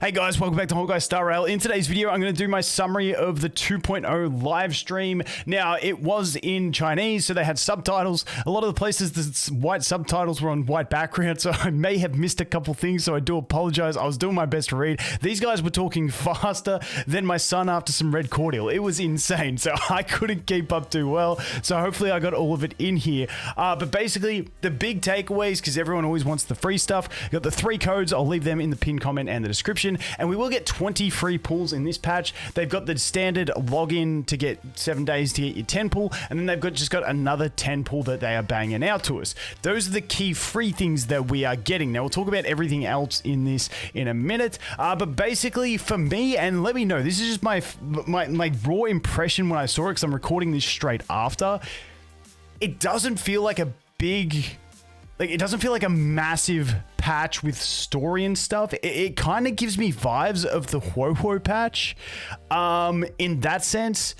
Hey guys, welcome back to Honkai Star Rail. In today's video, I'm going to do my summary of the 2.0 live stream. Now, it was in Chinese, so they had subtitles. A lot of the places, the white subtitles were on white background, so I may have missed a couple things, so I do apologize. I was doing my best to read. These guys were talking faster than my son after some red cordial. It was insane, so I couldn't keep up too well. So hopefully I got all of it in here. But basically, the big takeaways, because everyone always wants the free stuff, got the 3 codes. I'll leave them in the pinned comment and the description. And we will get 20 free pulls in this patch. They've got the standard login to get 7 days to get your 10 pull, and then they've just got another 10 pull that they are banging out to us. Those are the key free things that we are getting. Now we'll talk about everything else in this in a minute, but basically for me, and let me know, this is just my raw impression when I saw it, because I'm recording this straight after. It doesn't feel like a big... it doesn't feel like a massive patch with story and stuff. It kind of gives me vibes of the Ho-Ho patch in that sense,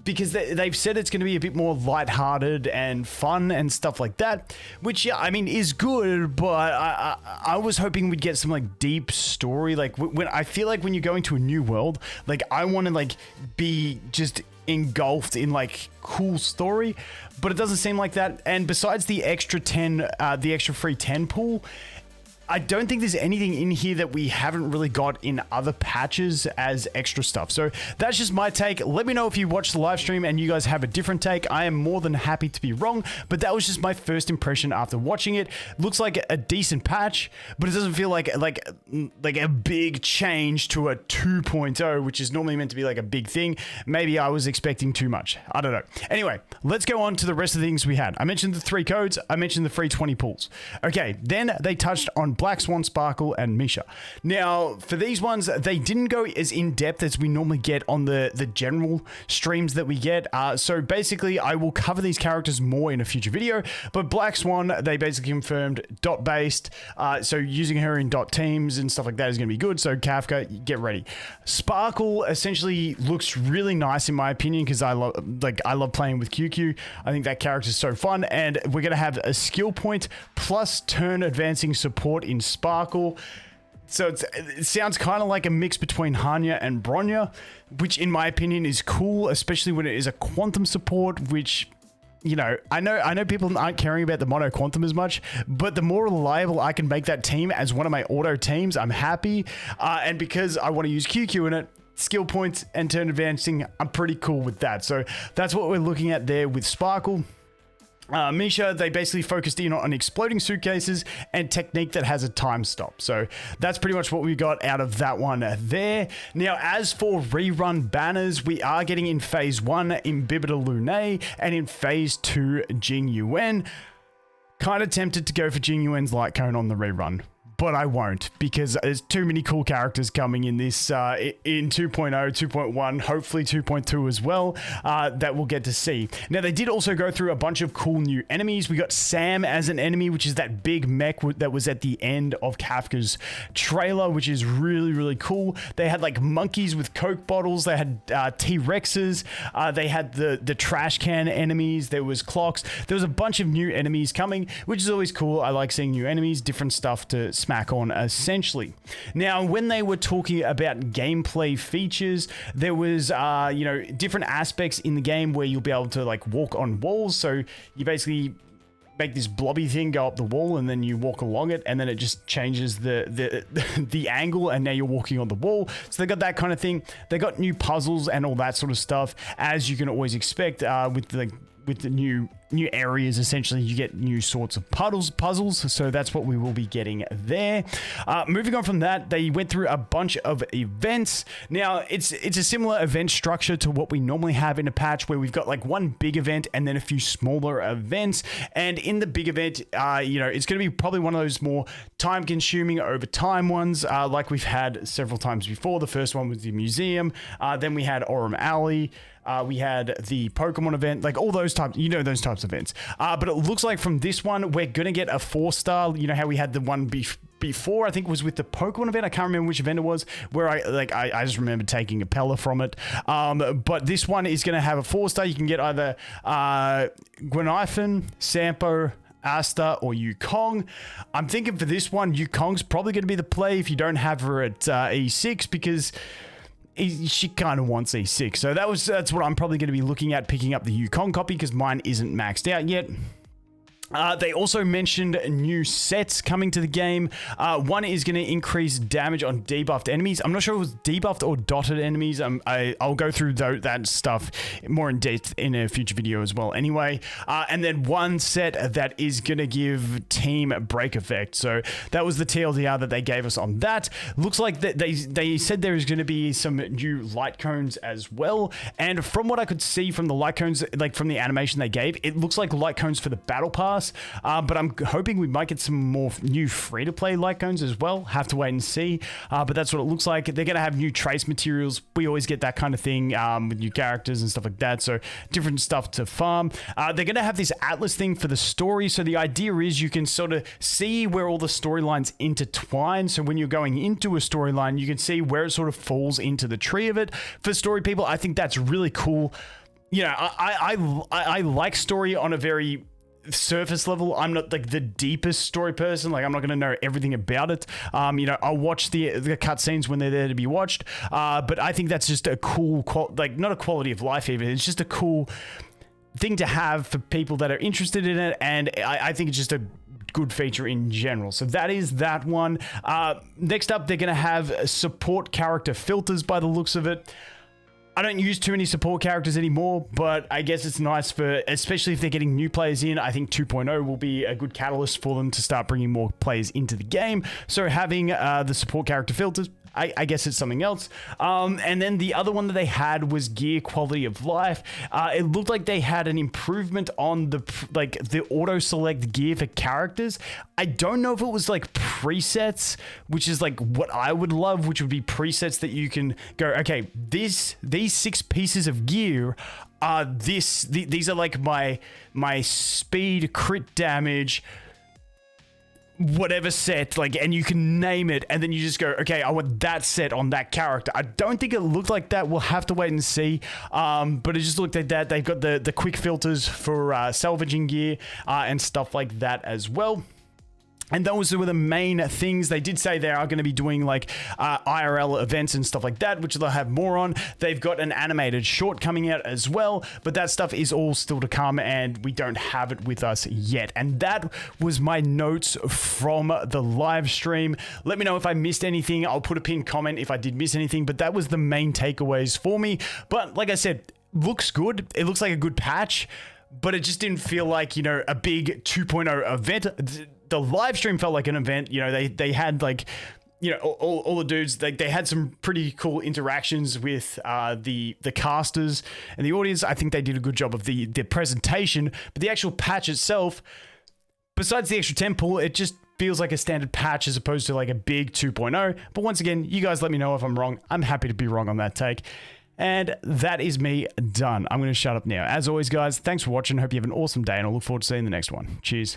because they've said it's going to be a bit more lighthearted and fun and stuff like that, which, yeah, I mean, is good, but I was hoping we'd get some, like, deep story. Like, when I feel like when you're going to a new world, like, I want to, like, be just engulfed in, like, cool story, but it doesn't seem like that. And besides the extra 10, the extra free 10 pool, I don't think there's anything in here that we haven't really got in other patches as extra stuff. So that's just my take. Let me know if you watch the live stream and you guys have a different take. I am more than happy to be wrong, but that was just my first impression after watching it. Looks like a decent patch, but it doesn't feel like a big change to a 2.0, which is normally meant to be like a big thing. Maybe I was expecting too much. I don't know. Anyway, let's go on to the rest of the things we had. I mentioned the 3 codes. I mentioned the free 20 pulls. Okay, then they touched on Black Swan, Sparkle, and Misha. Now, for these ones, they didn't go as in-depth as we normally get on the general streams that we get. So basically, I will cover these characters more in a future video, but Black Swan, they basically confirmed dot-based, so using her in dot teams and stuff like that is going to be good, so Kafka, get ready. Sparkle essentially looks really nice in my opinion, because I love playing with QQ. I think that character is so fun, and we're going to have a skill point plus turn advancing support in Sparkle. So it sounds kind of like a mix between Hanya and Bronya, which in my opinion is cool, especially when it is a quantum support, which, you know, I know people aren't caring about the mono quantum as much, but the more reliable I can make that team as one of my auto teams, I'm happy. And because I want to use QQ in it, skill points and turn advancing, I'm pretty cool with that. So that's what we're looking at there with Sparkle. Misha, they basically focused in on exploding suitcases and technique that has a time stop. So that's pretty much what we got out of that one there. Now, as for rerun banners, we are getting in phase 1 Imbibita Lune and in phase 2 Jing Yuan. Kind of tempted to go for Jing Yuan's light cone on the rerun, but I won't, because there's too many cool characters coming in this in 2.0, 2.1, hopefully 2.2 as well, that we'll get to see. Now, they did also go through a bunch of cool new enemies. We got Sam as an enemy, which is that big mech that was at the end of Kafka's trailer, which is really, really cool. They had like monkeys with Coke bottles. They had T-Rexes. They had the trash can enemies. There was clocks. There was a bunch of new enemies coming, which is always cool. I like seeing new enemies, different stuff to smack on essentially. Now, when they were talking about gameplay features, there was you know, different aspects in the game where you'll be able to like walk on walls. So you basically make this blobby thing go up the wall, and then you walk along it, and then it just changes the angle, and now you're walking on the wall. So they got that kind of thing. They got new puzzles and all that sort of stuff, as you can always expect with the new areas. Essentially, you get new sorts of puzzles, so that's what we will be getting there. Moving on from that, they went through a bunch of events. Now, it's a similar event structure to what we normally have in a patch, where we've got like one big event and then a few smaller events. And in the big event, you know, it's going to be probably one of those more time-consuming over time ones, like we've had several times before. The first one was the museum, then we had Aurum Alley. We had the Pokemon event, like all those types, you know, those types of events. But it looks like from this one, we're going to get a 4-star. You know how we had the one before, I think it was with the Pokemon event. I can't remember which event it was, where I just remember taking a Pella from it. But this one is going to have a 4-star. You can get either Gwenithan, Sampo, Asta or Yukong. I'm thinking for this one, Yukong's probably going to be the play if you don't have her at E6, because she kind of wants E6. So that's what I'm probably going to be looking at, picking up the Yukong copy, because mine isn't maxed out yet. They also mentioned new sets coming to the game. One is going to increase damage on debuffed enemies. I'm not sure if it was debuffed or dotted enemies. I'll go through that stuff more in depth in a future video as well anyway. And then one set that is going to give team break effect. So that was the TLDR that they gave us on that. Looks like that they said there is going to be some new light cones as well. And from what I could see from the light cones, like from the animation they gave, it looks like light cones for the battle pass. But I'm hoping we might get some more new free-to-play light cones as well. Have to wait and see. But that's what it looks like. They're going to have new trace materials. We always get that kind of thing with new characters and stuff like that. So different stuff to farm. They're going to have this Atlas thing for the story. So the idea is you can sort of see where all the storylines intertwine. So when you're going into a storyline, you can see where it sort of falls into the tree of it. For story people, I think that's really cool. You know, I like story on a very surface level. I'm not like the deepest story person. Like, I'm not going to know everything about it. You know, I'll watch the cutscenes when they're there to be watched. But I think that's just a cool, like, not a quality of life even. It's just a cool thing to have for people that are interested in it. And I think it's just a good feature in general. So that is that one. Next up, they're going to have support character filters by the looks of it. I don't use too many support characters anymore, but I guess it's nice for, especially if they're getting new players in. I think 2.0 will be a good catalyst for them to start bringing more players into the game. So having the support character filters, I guess it's something else. And then the other one that they had was gear quality of life. It looked like they had an improvement on the auto select gear for characters. I don't know if it was like presets, which is like what I would love, which would be presets that you can go, okay, these 6 pieces of gear are these are like my speed, crit damage, whatever set, like, and you can name it, and then you just go, okay, I want that set on that character. I don't think it looked like that. We'll have to wait and see. But it just looked like that. They've got the quick filters for salvaging gear and stuff like that as well. And those were the main things. They did say they are going to be doing like IRL events and stuff like that, which they'll have more on. They've got an animated short coming out as well, but that stuff is all still to come and we don't have it with us yet. And that was my notes from the live stream. Let me know if I missed anything. I'll put a pinned comment if I did miss anything, but that was the main takeaways for me. But like I said, looks good. It looks like a good patch, but it just didn't feel like, you know, a big 2.0 event. The live stream felt like an event. You know, they had like, you know, all the dudes, they had some pretty cool interactions with the casters and the audience. I think they did a good job of the presentation, but the actual patch itself, besides the extra 10 pull, it just feels like a standard patch as opposed to like a big 2.0. But once again, you guys let me know if I'm wrong. I'm happy to be wrong on that take. And that is me done. I'm going to shut up now. As always, guys, thanks for watching. Hope you have an awesome day, and I look forward to seeing the next one. Cheers.